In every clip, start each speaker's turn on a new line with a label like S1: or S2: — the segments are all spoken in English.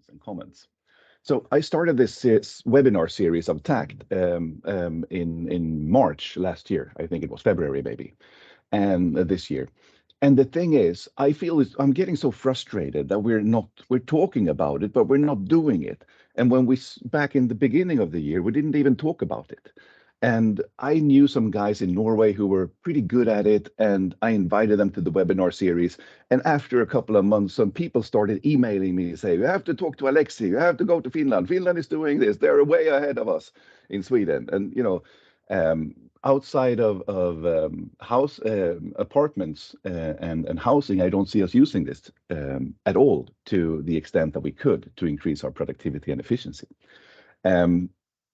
S1: and comments. So I started this webinar series of Takt in March last year. I think it was February maybe, and this year. And the thing is, I feel I'm getting so frustrated that we're talking about it, but we're not doing it. And when back in the beginning of the year, we didn't even talk about it. And I knew some guys in Norway who were pretty good at it, and I invited them to the webinar series. And after a couple of months, some people started emailing me and saying, you have to talk to Aleksi, you have to go to Finland. Finland is doing this. They're way ahead of us in Sweden. And, outside of house apartments and housing, I don't see us using this at all to the extent that we could to increase our productivity and efficiency.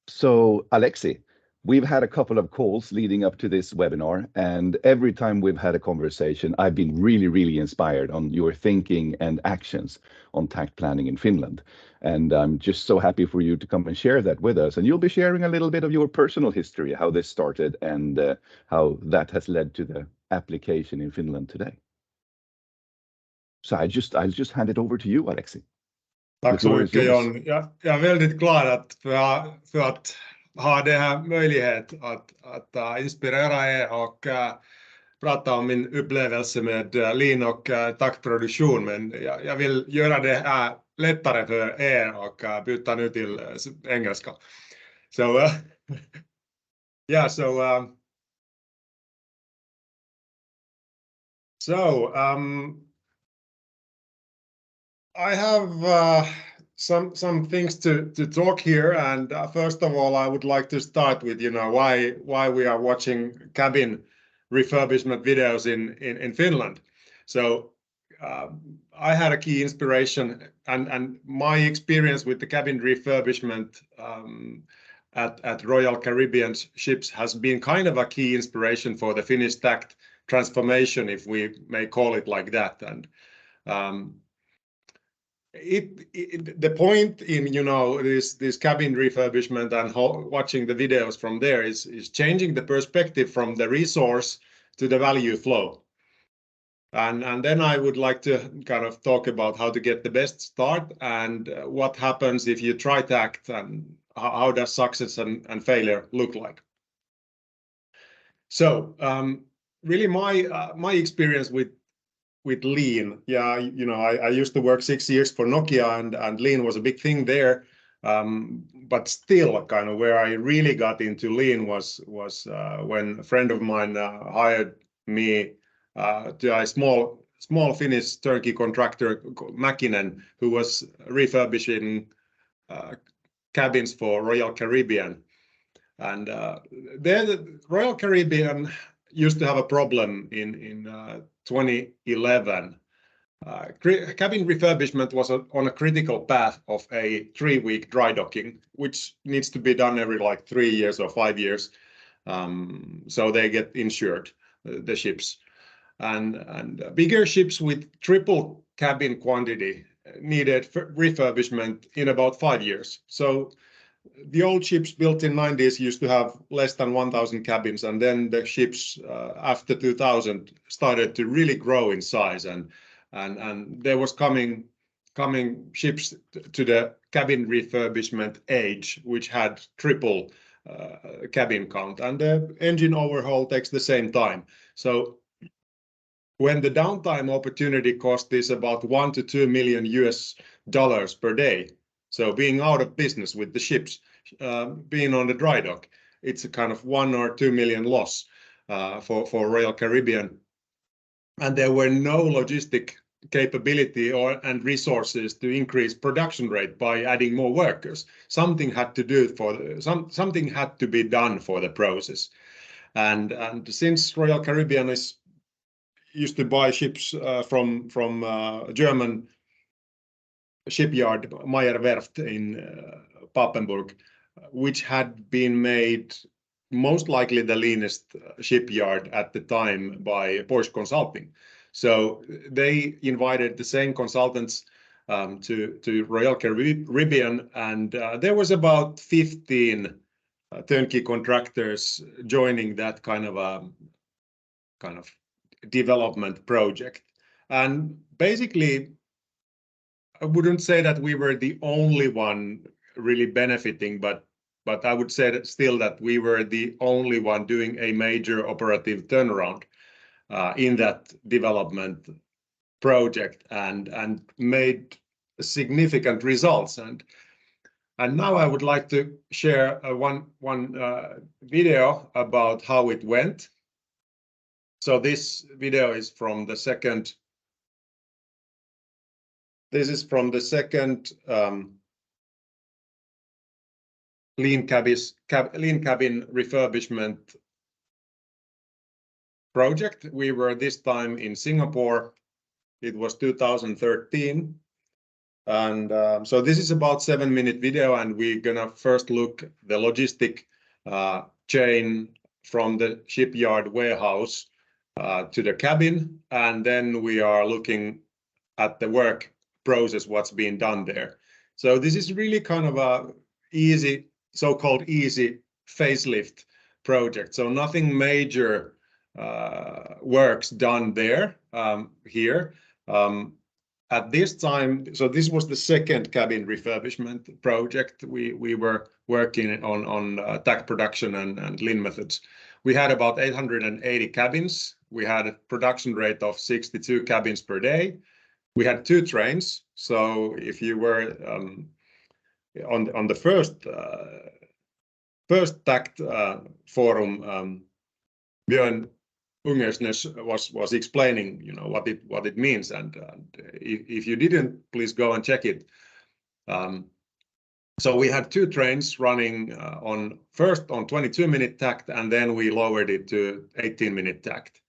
S1: So Aleksi, we've had a couple of calls leading up to this webinar, and every time we've had a conversation, I've been really, really inspired on your thinking and actions on Takt planning in Finland. And I'm just so happy for you to come and share that with us. And you'll be sharing a little bit of your personal history, how this started and how that has led to the application in Finland today. So I'll just hand it over to you, Aleksi.
S2: Tack så mycket, John. Jag är väldigt glad för att ha det här möjlighet att inspirera er och prata om min upplevelse med Lean och taktproduktion, men jag vill göra det här lättare för er och byta nu till engelska. I have some things to talk here, and first of all, I would like to start with why we are watching cabin refurbishment videos in Finland. So I had a key inspiration, and my experience with the cabin refurbishment at Royal Caribbean ships has been kind of a key inspiration for the Finnish Takt transformation, if we may call it like that. And the point in this cabin refurbishment and watching the videos from there is changing the perspective from the resource to the value flow. And then I would like to kind of talk about how to get the best start and what happens if you try Takt, and how does success and failure look like. So really my experience with Lean, I used to work 6 years for Nokia, and Lean was a big thing there. But still, kind of where I really got into Lean was when a friend of mine hired me to a small Finnish turnkey contractor, Mäkinen, who was refurbishing cabins for Royal Caribbean. And there, the Royal Caribbean used to have a problem in 2011. Cabin refurbishment was on a critical path of a 3-week dry docking, which needs to be done every 3 years or 5 years, so they get insured, the ships. And bigger ships with triple cabin quantity needed refurbishment in about 5 years. So the old ships built in 90s used to have less than 1,000 cabins, and then the ships after 2000 started to really grow in size, and there was coming ships to the cabin refurbishment age, which had triple cabin count, and the engine overhaul takes the same time. So when the downtime opportunity cost is about $1 to $2 million per day, so being out of business with the ships, being on the dry dock, it's a kind of 1 or 2 million loss for Royal Caribbean. And there were no logistic capability and resources to increase production rate by adding more workers. Something had to be done for the process. And since Royal Caribbean used to buy ships from German shipyard Meyer Werft in Papenburg, which had been made most likely the leanest shipyard at the time by Porsche Consulting. So they invited the same consultants to Royal Caribbean, and there was about 15 turnkey contractors joining that kind of development project. And basically wouldn't say that we were the only one really benefiting, but I would say that still that we were the only one doing a major operative turnaround in that development project and made significant results. And now I would like to share one video about how it went. So this video is from the second. This is from the second lean cabin refurbishment project. We were this time in Singapore. It was 2013. And so this is about 7-minute video, and we're gonna first look the logistic chain from the shipyard warehouse to the cabin, and then we are looking at the work process, what's being done there. So this is really kind of a easy, so-called easy facelift project. So nothing major works done there here. At this time, so this was the second cabin refurbishment project we were working on Takt production and lean methods. We had about 880 cabins. We had a production rate of 62 cabins per day. We had 2 trains. So if you were on the first Takt forum, Björn was explaining, you know, what it means, and if you didn't, please go and check it. So we had 2 trains running first on 22-minute takt, and then we lowered it to 18-minute takt.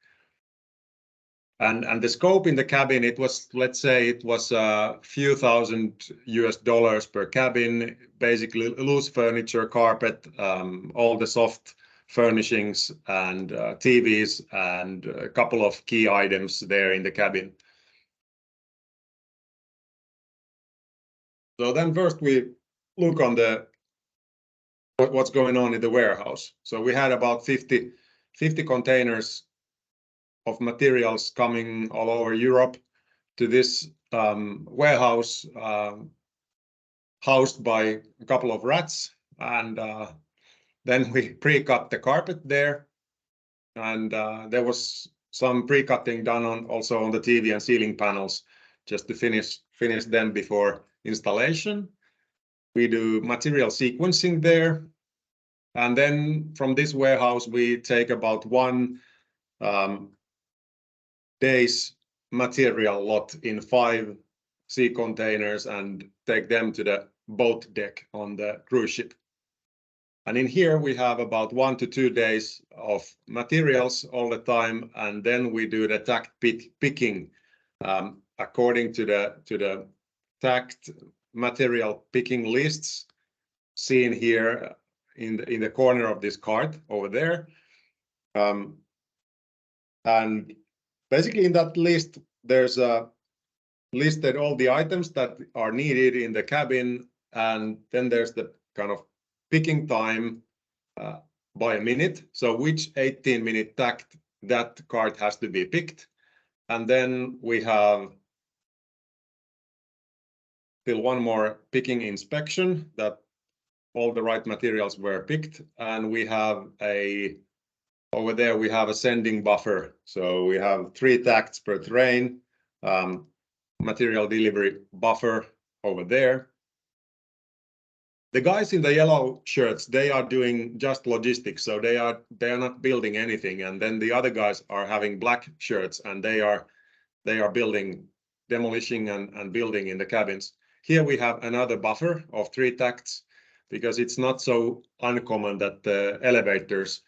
S2: And the scope in the cabin, it was, let's say, it was a few $1,000s per cabin, basically loose furniture, carpet, all the soft furnishings and TVs and a couple of key items there in the cabin. So then first we look on what's going on in the warehouse. So we had about 50 containers of materials coming all over Europe to this warehouse housed by a couple of rats, and then we pre-cut the carpet there, and there was some pre-cutting done also on the TV and ceiling panels just to finish them before installation. We do material sequencing there, and then from this warehouse we take about 1 day's material lot in 5 sea containers and take them to the boat deck on the cruise ship. And in here we have about 1 to 2 days of materials all the time, and then we do the Takt picking according to the Takt material picking lists seen here in the corner of this card over there. And basically in that list there's listed all the items that are needed in the cabin, and then there's the kind of picking time by a minute, so which 18-minute takt that card has to be picked. And then we have still 1 more picking inspection that all the right materials were picked, and we have over there we have a sending buffer. So we have 3 takts per train, material delivery buffer over there. The guys in the yellow shirts, they are doing just logistics, so they are not building anything. And then the other guys are having black shirts, and they are building, demolishing and building in the cabins. Here we have another buffer of 3 takts, because it's not so uncommon that the elevators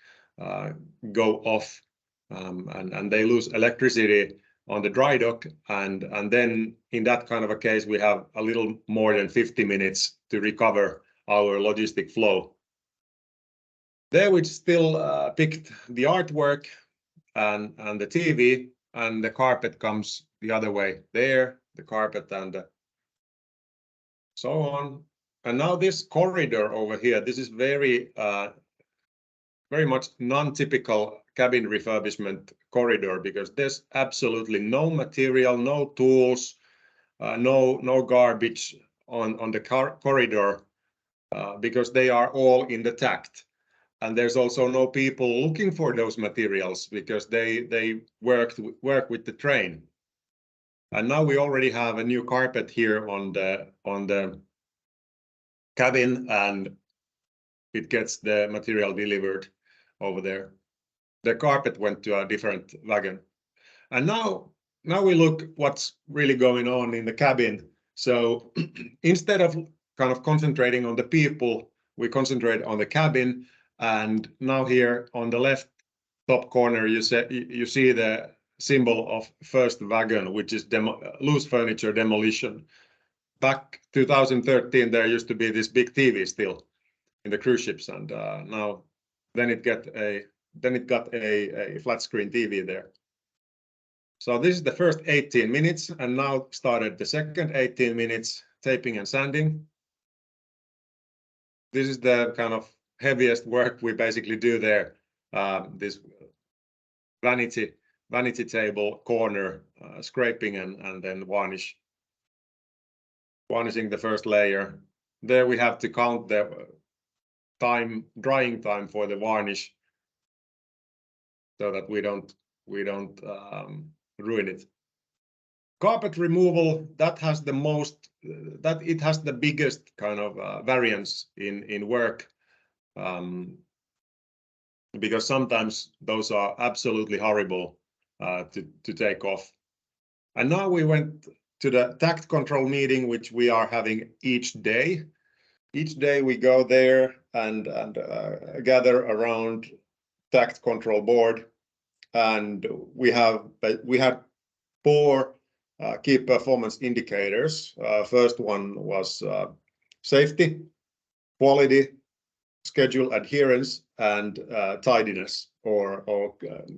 S2: go off and they lose electricity on the dry dock, and then in that kind of a case we have a little more than 50 minutes to recover our logistic flow. There we still picked the artwork and the TV, and the carpet comes the other way there, the carpet and so on. And now this corridor over here, this is very much non-typical cabin refurbishment corridor, because there's absolutely no material, no tools, no garbage on the corridor, because they are all in the Takt. And there's also no people looking for those materials because they work with the train. And now we already have a new carpet here on the cabin, and it gets the material delivered over there. The carpet went to a different wagon. And now we look what's really going on in the cabin. So instead of kind of concentrating on the people, we concentrate on the cabin. And now here on the left top corner, you see the symbol of first wagon, which is loose furniture demolition. Back 2013, there used to be this big TV still in the cruise ships, and now then it got a flat screen TV there. So this is the first 18 minutes, and now started the second 18 minutes, taping and sanding. This is the kind of heaviest work we basically do there. This vanity table corner, scraping and then varnishing the first layer. There we have to count the drying time for the varnish, so that we don't ruin it. Carpet removal, it has the biggest kind of variance in work, because sometimes those are absolutely horrible to take off. And now we went to the Takt control meeting, which we are having each day. Each day we go there and gather around Takt control board, and we had 4 key performance indicators. First one was safety, quality, schedule adherence, and tidiness or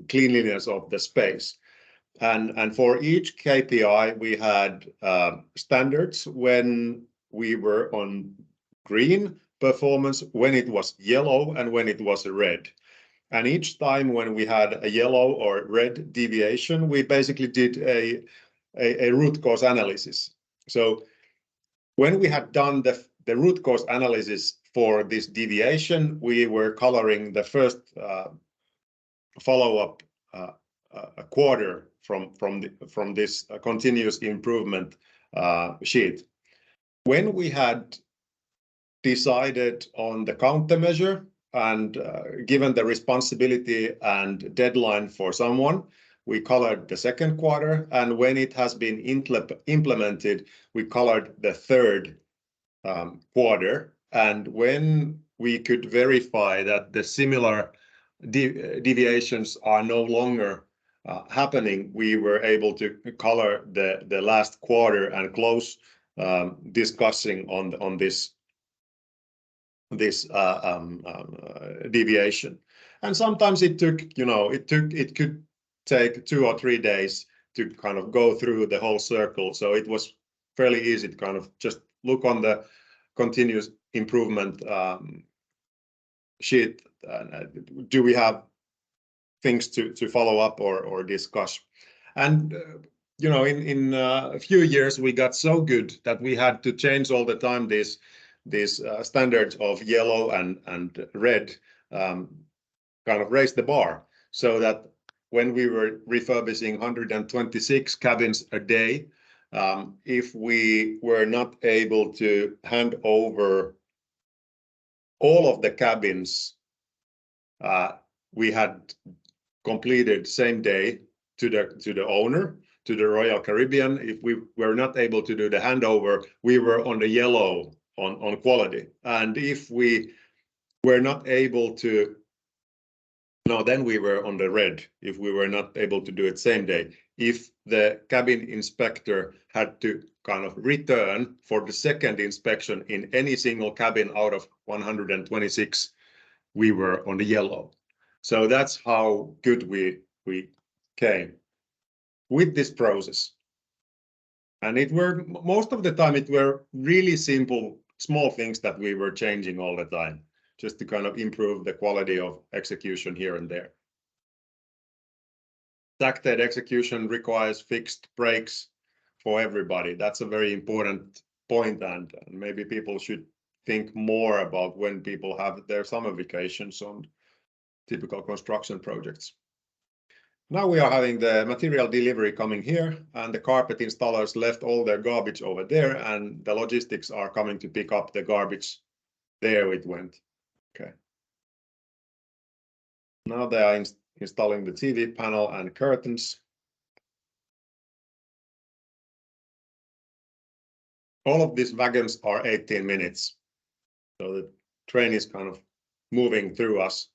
S2: cleanliness of the space. And for each KPI, we had standards when we were on green performance, when it was yellow, and when it was red. And each time when we had a yellow or red deviation, we basically did a root cause analysis. So when we had done the root cause analysis for this deviation, we were coloring the first follow-up quarter from this continuous improvement sheet. When we had decided on the countermeasure and given the responsibility and deadline for someone, we colored the second quarter, and when it has been implemented, we colored the third quarter. And when we could verify that the similar deviations are no longer happening, we were able to color the last quarter and close discussing on this deviation. And sometimes it could take 2 or 3 days to kind of go through the whole circle. So it was fairly easy to kind of just look on the continuous improvement sheet. Do we have things to follow up or discuss? And in a few years we got so good that we had to change all the time these standards of yellow and red, kind of raise the bar, so that when we were refurbishing 126 cabins a day, if we were not able to hand over all of the cabins we had completed same day to the owner, to the Royal Caribbean. If we were not able to do the handover, we were on the yellow on quality. And if we were not able to, then we were on the red if we were not able to do it same day. If the cabin inspector had to kind of return for the second inspection in any single cabin out of 126, we were on the yellow. So that's how good we came with this process. And most of the time it were really simple, small things that we were changing all the time, just to kind of improve the quality of execution here and there. Takted execution requires fixed breaks, for everybody. That's a very important point, and maybe people should think more about when people have their summer vacations on typical construction projects. Now we are having the material delivery coming here, and the carpet installers left all their garbage over there, and the logistics are coming to pick up the garbage. There it went. Okay. Now they are installing the TV panel and curtains. All of these wagons are 18 minutes. So the train is kind of moving through us.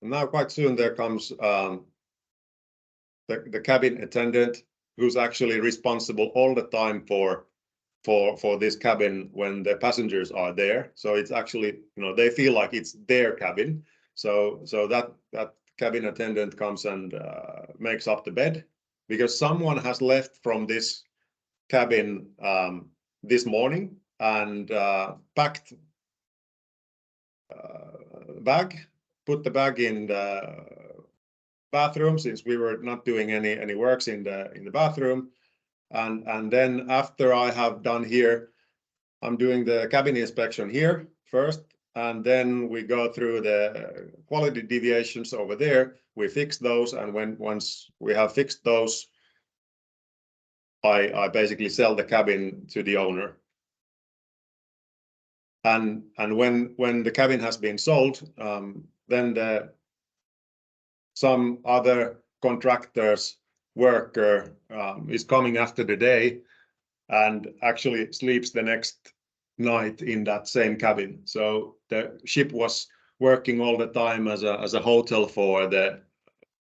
S2: And now quite soon there comes the cabin attendant, who's actually responsible all the time for this cabin when the passengers are there. So it's actually, they feel like it's their cabin. So that cabin attendant comes and makes up the bed, because someone has left from this cabin this morning and packed bag, put the bag in the bathroom, since we were not doing any works in the bathroom. And then after I have done here, I'm doing the cabin inspection here first, and then we go through the quality deviations over there. We fix those, and once we have fixed those, I basically sell the cabin to the owner. And when the cabin has been sold, then some other contractor's worker is coming after the day and actually sleeps the next night in that same cabin. So the ship was working all the time as a hotel for the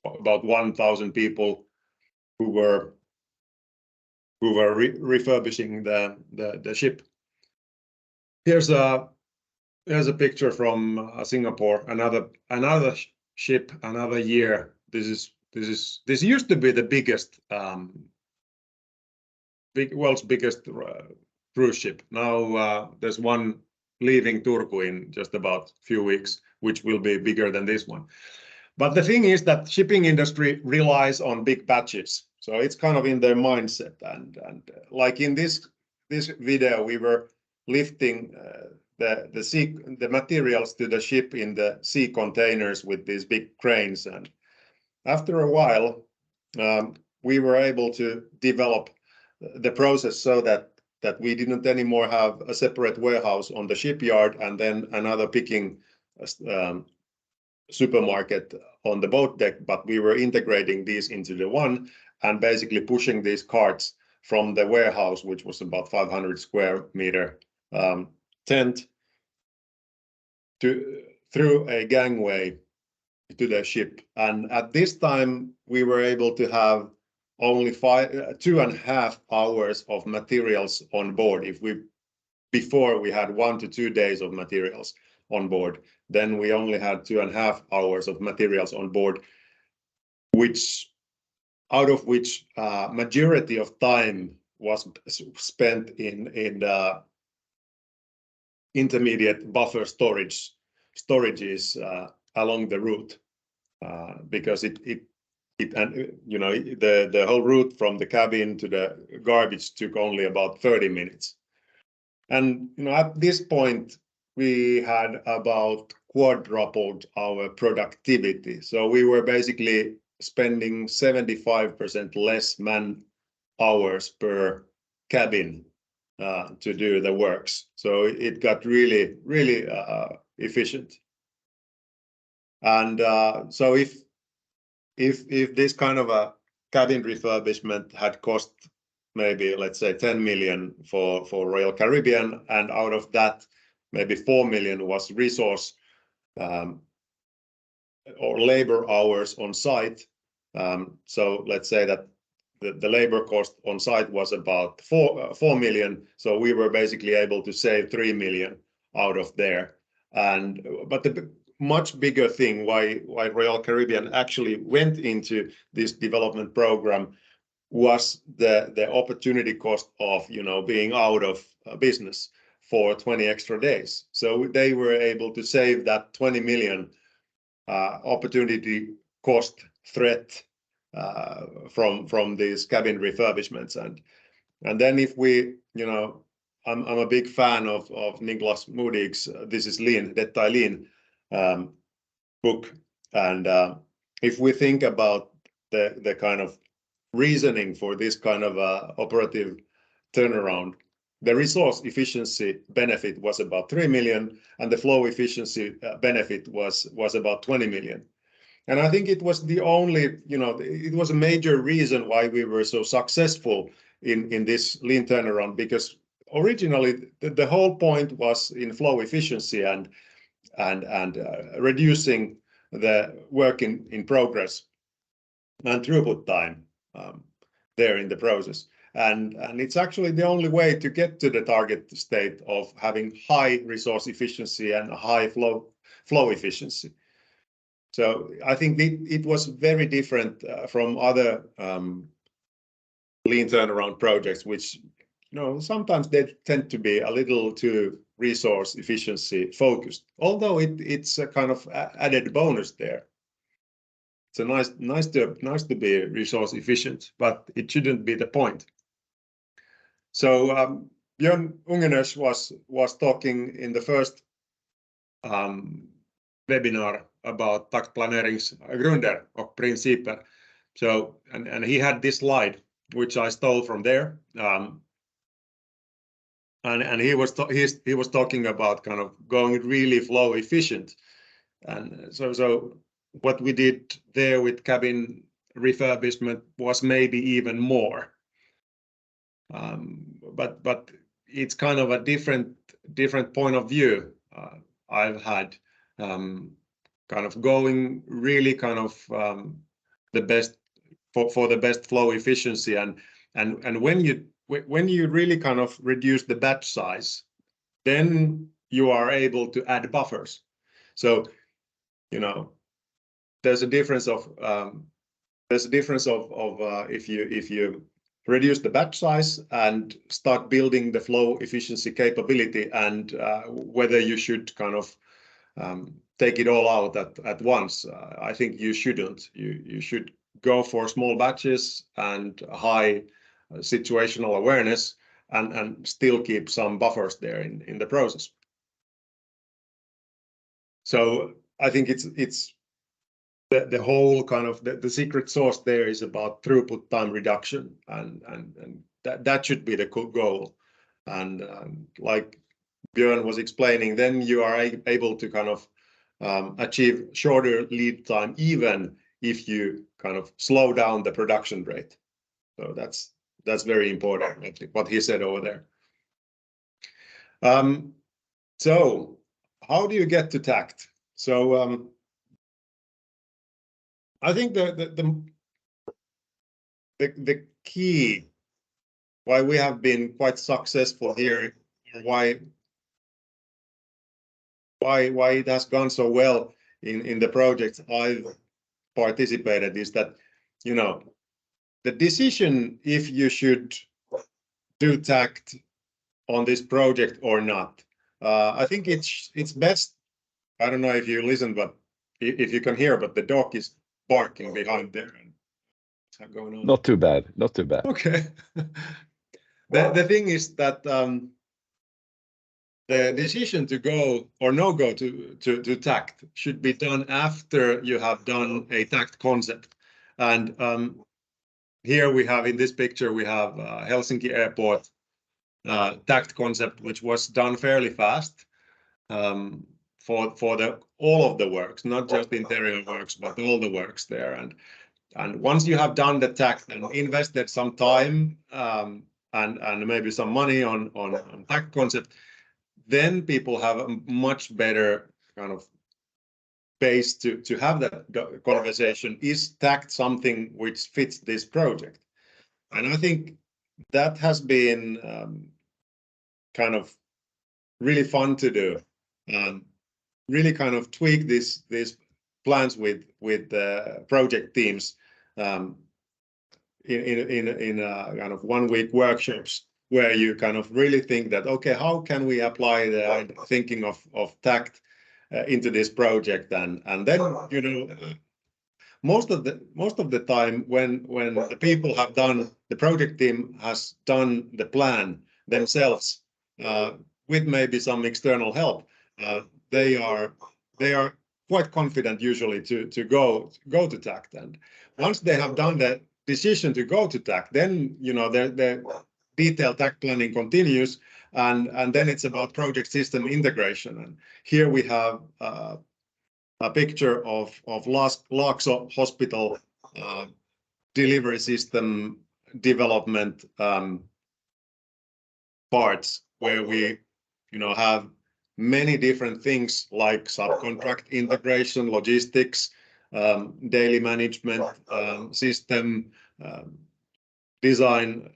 S2: about 1,000 people who were refurbishing the ship. Here's a picture from Singapore. Another ship, another year. This used to be the biggest, world's biggest cruise ship. Now there's one leaving Turku in just about a few weeks, which will be bigger than this one. But the thing is that shipping industry relies on big batches, so it's kind of in their mindset. And like in this video, we were lifting the materials to the ship in the sea containers with these big cranes, and after a while we were able to develop the process so that we didn't anymore have a separate warehouse on the shipyard and then another picking supermarket on the boat deck, but we were integrating these into the one and basically pushing these carts from the warehouse, which was about 500 square meter tent, through a gangway to the ship. And at this time we were able to have only 2.5 hours of materials on board. Before we had 1 to 2 days of materials on board, then we only had 2.5 hours of materials on board, out of which majority of time was spent in the intermediate buffer storages along the route, because the whole route from the cabin to the garbage took only about 30 minutes. And at this point we had about quadrupled our productivity. So we were basically spending 75% less man hours per cabin to do the works. So it got really efficient. And so if this kind of a cabin refurbishment had cost maybe, let's say, 10 million for Royal Caribbean, and out of that maybe 4 million was resource or labor hours on site. So let's say that the labor cost on site was about 4 million. So we were basically able to save 3 million out of there. But the much bigger thing why Royal Caribbean actually went into this development program was the opportunity cost of being out of business for 20 extra days. So they were able to save that 20 million opportunity cost threat from these cabin refurbishments. And then if we, I'm a big fan of Niklas Moodig's This is Lean, Detta Lean book. And if we think about the kind of reasoning for this kind of operative turnaround, the resource efficiency benefit was about 3 million, and the flow efficiency benefit was about 20 million. And I think it was the only, it was a major reason why we were so successful in this lean turnaround, because originally the whole point was in flow efficiency and reducing the work in progress and throughput time there in the process. And it's actually the only way to get to the target state of having high resource efficiency and high flow efficiency. So I think it was very different from other lean turnaround projects, which sometimes they tend to be a little too resource efficiency focused. Although it's a kind of added bonus there. It's nice to be resource efficient, but it shouldn't be the point. So Björn Ungenös was talking in the first webinar about Taktplanering's grunder och principer. So and he had this slide which I stole from there, and he was talking about kind of going really flow efficient, and so what we did there with cabin refurbishment was maybe even more. But it's kind of a different point of view I've had, kind of going really kind of the best for the best flow efficiency, and when you really kind of reduce the batch size, then you are able to add buffers. So there's a difference of if you reduce the batch size and start building the flow efficiency capability, and whether you should kind of take it all out at once. I think you shouldn't. You should go for small batches and high situational awareness, and still keep some buffers there in the process. So I think it's the whole kind of the secret sauce there is about throughput time reduction, and that should be the goal. And like Björn was explaining, then you are able to kind of achieve shorter lead time, even if you kind of slow down the production rate. So that's very important, what he said over there. So how do you get to Takt? So I think the key why we have been quite successful here, why it has gone so well in the projects I've participated, is that the decision if you should do Takt on this project or not. I think it's best. I don't know if you listen, but if you can hear, but the dog is barking behind there. What's going on?
S1: Not too bad. Not too bad.
S2: Okay. The thing is that the decision to go or no go to Takt should be done after you have done a Takt concept. And here we have, in this picture, we have Helsinki Airport Takt concept, which was done fairly fast for all of the works, not just the interior works, but all the works there. And once you have done the Takt and invested some time and maybe some money on Takt concept, then people have a much better kind of base to have that conversation. Is Takt something which fits this project? And I think that has been kind of really fun to do, really kind of tweak these plans with project teams in kind of 1 week workshops, where you kind of really think that, okay, how can we apply the thinking of Takt into this project? And then most of the time when the people have done, the project team has done the plan themselves with maybe some external help, they are quite confident usually to go to Takt. And once they have done the decision to go to Takt, then the detailed Takt planning continues, and then it's about project system integration. And here we have a picture of Aalto Hospital delivery system development parts, where we have many different things like subcontract integration, logistics, daily management, system design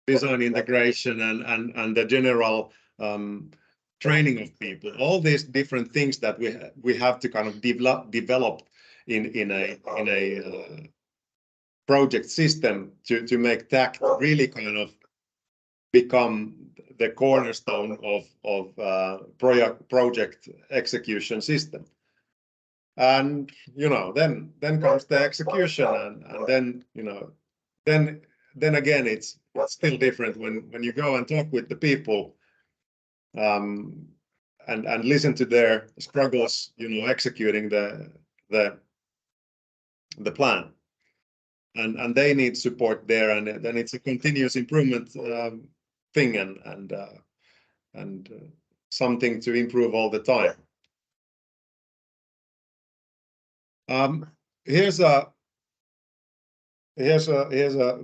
S2: integration, and the general training of people. All these different things that we have to kind of develop in a project system to make Takt really kind of become the cornerstone of project execution system. And then comes the execution, and then again it's still different when you go and talk with the people and listen to their struggles, executing the plan, and they need support there, and then it's a continuous improvement thing, and something to improve all the time. Here's a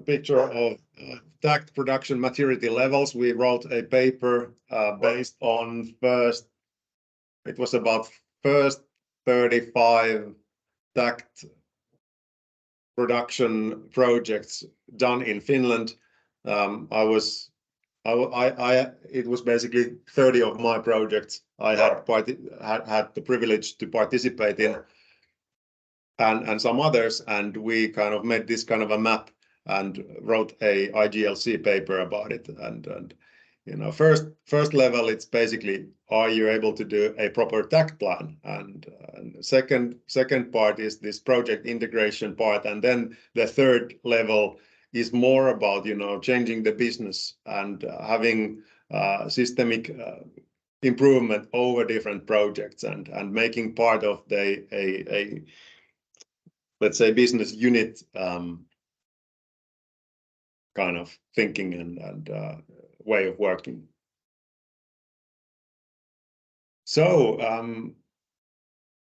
S2: picture of Takt production maturity levels. We wrote a paper based on first 35 Takt production projects done in Finland. It was basically 30 of my projects I had the privilege to participate in, and some others, and we kind of made this kind of a map and wrote a IGLC paper about it. And first level, it's basically, are you able to do a proper Takt plan? And second part is this project integration part, and then the third level is more about changing the business and having systemic improvement over different projects, and making part of a let's say business unit kind of thinking and way of working. So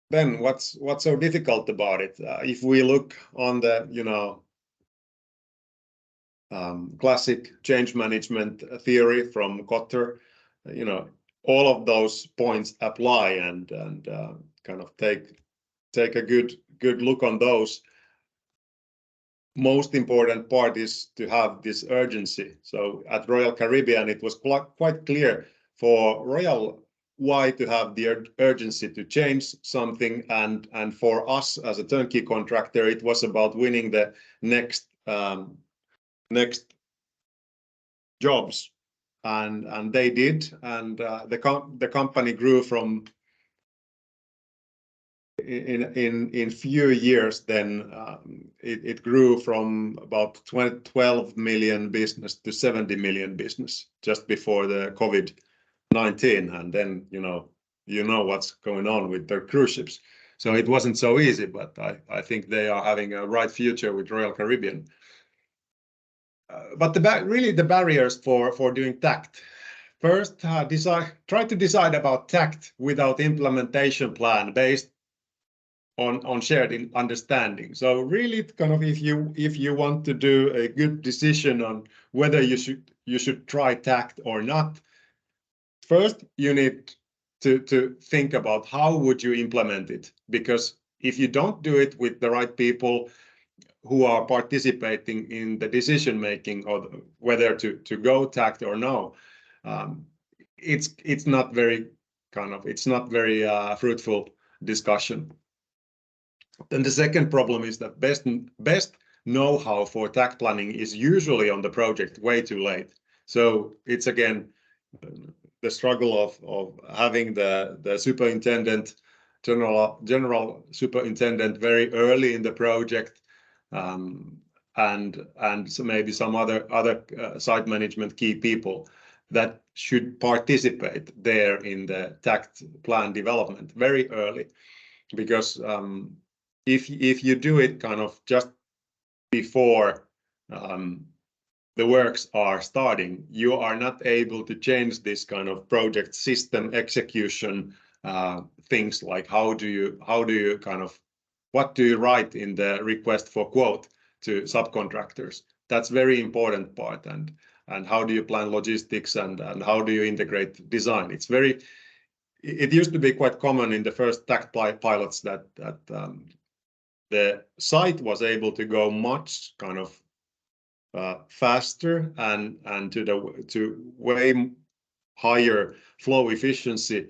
S2: then what's so difficult about it? If we look on the classic change management theory from Kotter, all of those points apply, and kind of take a good look on those. Most important part is to have this urgency. So at Royal Caribbean, it was quite clear for Royal why to have the urgency to change something, and for us as a turnkey contractor, it was about winning the next jobs, and they did, and the company grew from in few years. Then it grew from about 12 million business to 70 million business just before the COVID-19, and then you know what's going on with their cruise ships. So it wasn't so easy, but I think they are having a bright future with Royal Caribbean. But really the barriers for doing Takt. First, try to decide about Takt without implementation plan based on shared understanding. So really, kind of, if you want to do a good decision on whether you should try Takt or not, first you need to think about how would you implement it, because if you don't do it with the right people who are participating in the decision making, or whether to go Takt or no, it's not very fruitful discussion. Then the second problem is that best know-how for Takt planning is usually on the project way too late. So it's again the struggle of having the superintendent general superintendent very early in the project, and so maybe some other site management key people that should participate there in the Takt plan development very early, because if you do it kind of just before the works are starting, you are not able to change this kind of project system execution things like how do you kind of, what do you write in the request for quote to subcontractors? That's very important part, and how do you plan logistics, and how do you integrate design? It used to be quite common in the first Takt pilots that the site was able to go much kind of faster and to way higher flow efficiency,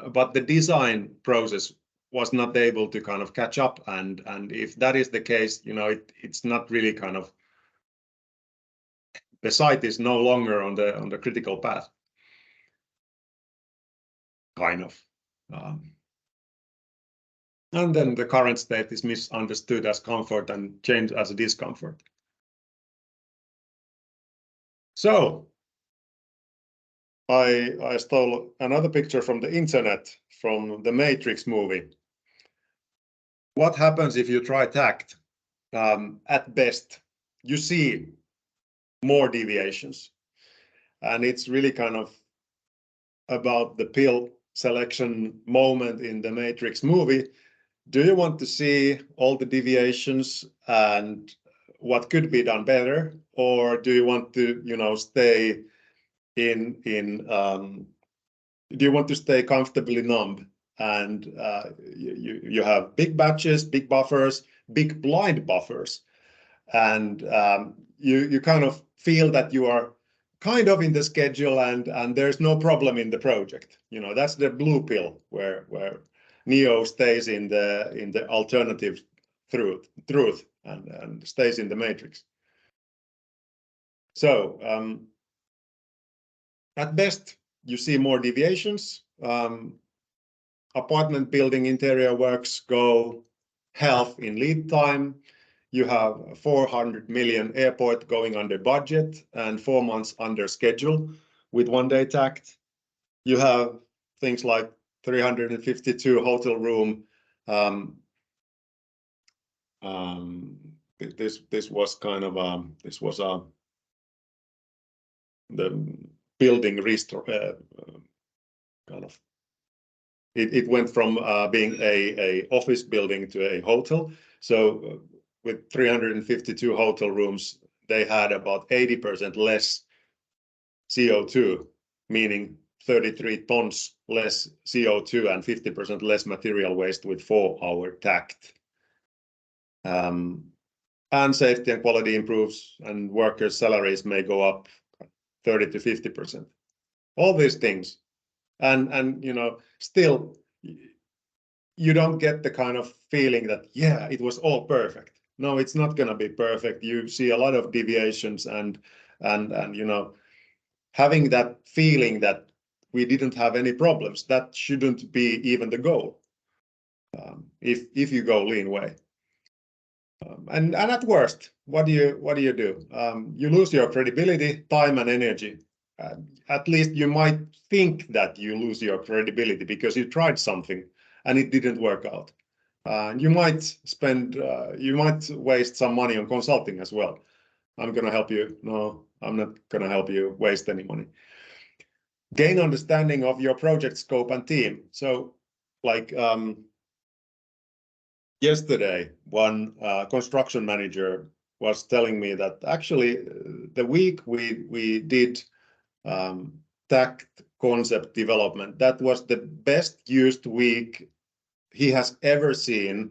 S2: but the design process was not able to kind of catch up, and if that is the case, you know, it's not really kind of, the site is no longer on the critical path, kind of. And then the current state is misunderstood as comfort and changed as a discomfort. So I stole another picture from the internet, from the Matrix movie. What happens if you try Takt? At best, you see more deviations, and it's really kind of about the pill selection moment in the Matrix movie. Do you want to see all the deviations and what could be done better, or do you want to, you know, stay do you want to stay comfortably numb, and you have big batches, big buffers, big blind buffers, and you kind of feel that you are kind of in the schedule, and there's no problem in the project. You know, that's the blue pill where Neo stays in the alternative truth and stays in the matrix. So at best, you see more deviations. Apartment building interior works go half in lead time. You have 400 million airport going under budget and 4 months under schedule with 1 day Takt. You have things like 352 hotel room. This was kind of the building restore kind of. It went from being a office building to a hotel. So with 352 hotel rooms, they had about 80% less CO2, meaning 33 tons less CO2 and 50% less material waste with 4-hour Takt. And safety and quality improves, and workers' salaries may go up 30 to 50%. All these things. And you know, still you don't get the kind of feeling that, yeah, it was all perfect. No, it's not going to be perfect. You see a lot of deviations, and you know, having that feeling that we didn't have any problems, that shouldn't be even the goal. If you go lean way. And at worst, what do you do? You lose your credibility, time, and energy. At least you might think that you lose your credibility because you tried something and it didn't work out. You might waste some money on consulting as well. I'm going to help you. No, I'm not going to help you waste any money. Gain understanding of your project scope and team. So like yesterday, one construction manager was telling me that actually the week we did Takt concept development, that was the best used week he has ever seen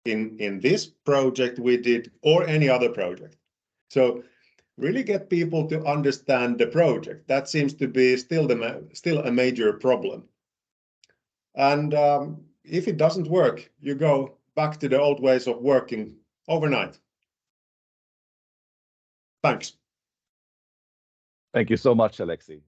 S2: in this project we did or any other project. So really get people to understand the project. That seems to be still a major problem. And if it doesn't work, you go back to the old ways of working overnight. Thanks.
S1: Thank you so much, Aleksi.